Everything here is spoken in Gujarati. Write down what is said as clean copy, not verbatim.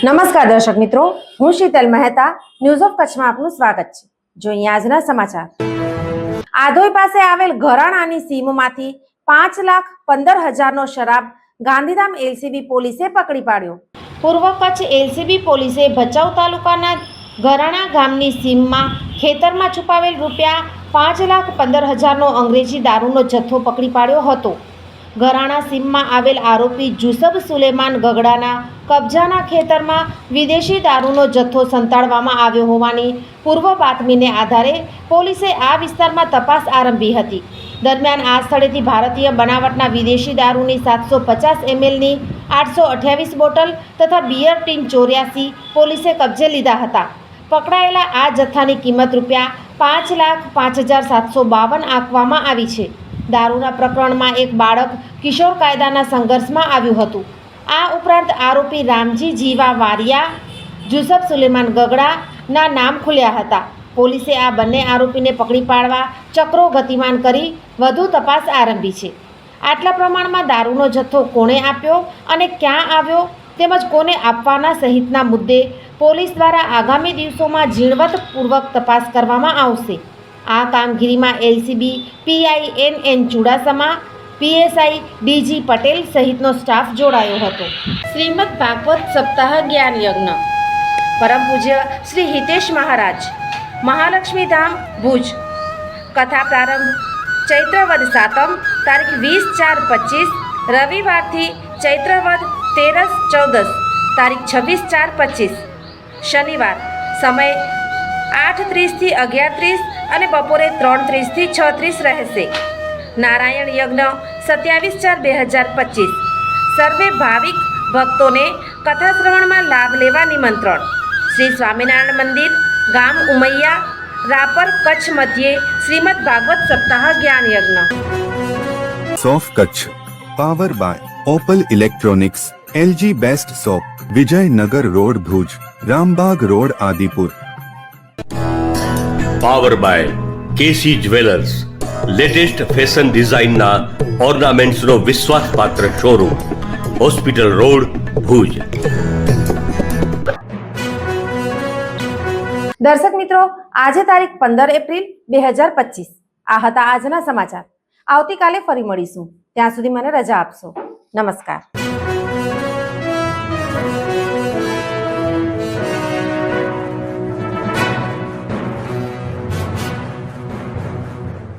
નમસ્કાર દર્શક મિત્રો, હું શીતલ મહેતા ન્યૂઝ ઓફ કચ્છમાં આપનું સ્વાગત છે। જોઈએ આજના સમાચાર। આધોઈ પાસે આવેલ ઘરાણાની સીમમાંથી 5,15,000નો શરાબ ગાંધીધામ એલસીબી પોલીસે પકડી પાડ્યો। પૂર્વ કચ્છ એલસીબી પોલીસે ભચાઉ તાલુકાના ઘરાણા ગામની સીમમાં ખેતરમાં છુપાવેલ ₹5,15,000નો અંગ્રેજી દારૂનો જથ્થો પકડી પાડ્યો હતો। ઘરાણા સીમમાં આવેલ આરોપી જુસબ સુલેમાન ગગડાના કબજાના ખેતરમાં વિદેશી દારૂનો જથ્થો સંતાડવામાં આવ્યો હોવાની પૂર્વ બાતમીને આધારે પોલીસે આ વિસ્તારમાં તપાસ આરંભી હતી। દરમિયાન આ સ્થળેથી ભારતીય બનાવટના વિદેશી દારૂની 750 mlની 828 બોટલ તથા બિયર ટીન 84 પોલીસે કબજે લીધા હતા। પકડાયેલા આ જથ્થાની કિંમત ₹5,05,752 આંકવામાં આવી છે। દારૂના પ્રકરણમાં એક બાળક કિશોર કાયદાના સંઘર્ષમાં આવ્યું હતું। આ ઉપરાંત આરોપી રામજી જીવા વારિયા, જુસબ સુલેમાન ગગડાના નામ ખુલ્યા હતા। પોલીસે આ બંને આરોપીને પકડી પાડવા ચક્રો ગતિમાન કરી વધુ તપાસ આરંભી છે। આટલા પ્રમાણમાં દારૂનો જથ્થો કોણે આપ્યો અને ક્યાં આવ્યો તેમજ કોને આપવાના સહિતના મુદ્દે પોલીસ દ્વારા આગામી દિવસોમાં ઝીણવટપૂર્વક તપાસ કરવામાં આવશે। આ કામગીરીમાં LCB PI N Chudasama, PSI DG Patel સહિતનો સ્ટાફ જોડાયો હતો। શ્રીમદ ભાગવત સપ્તાહ જ્ઞાન યજ્ઞ પરમ પૂજ્ય શ્રી હિતેશ મહારાજ, મહાલક્ષ્મી ધામ ભુજ। કથા પ્રારંભ ચૈત્રવદ સાતમ તારીખ 20/4/25 રવિવારથી ચૈત્રવદ તેરસ-14 તારીખ 26/4/25 શનિવાર। સમય 8:30 થી 11:30 અને બપોરે 3:30 થી 6:30 રહેશે। નારાયણ યજ્ઞ 27/4/2025 સર્વે ભાવિક ભક્તોને કથા શ્રવણમાં લાભ લેવા નિમંત્રણ। શ્રી સ્વામિનારાયણ મંદિર, ગામ ઉમૈયા, રાપર, કચ્છ મધ્યે શ્રીમદ ભાગવત સપ્તાહ જ્ઞાન યજ્ઞ। સોફ Kutch power by Opal electronics, LG best shop, Vijaynagar road Bhuj, Rambag road Adipur. Power by KC jewellers, latest fashion ડિઝાઇનના ઓર્નામેન્ટ્સનો વિશ્વાસપાત્ર શોરૂમ, હોસ્પિટલ રોડ ભુજ। દર્શક મિત્રો, આજે તારીખ 15 એપ્રિલ 2025 આ હતા આજના સમાચાર। આવતીકાલે ફરી મળીશું, ત્યાં સુધી મને રજા આપશો। નમસ્કાર।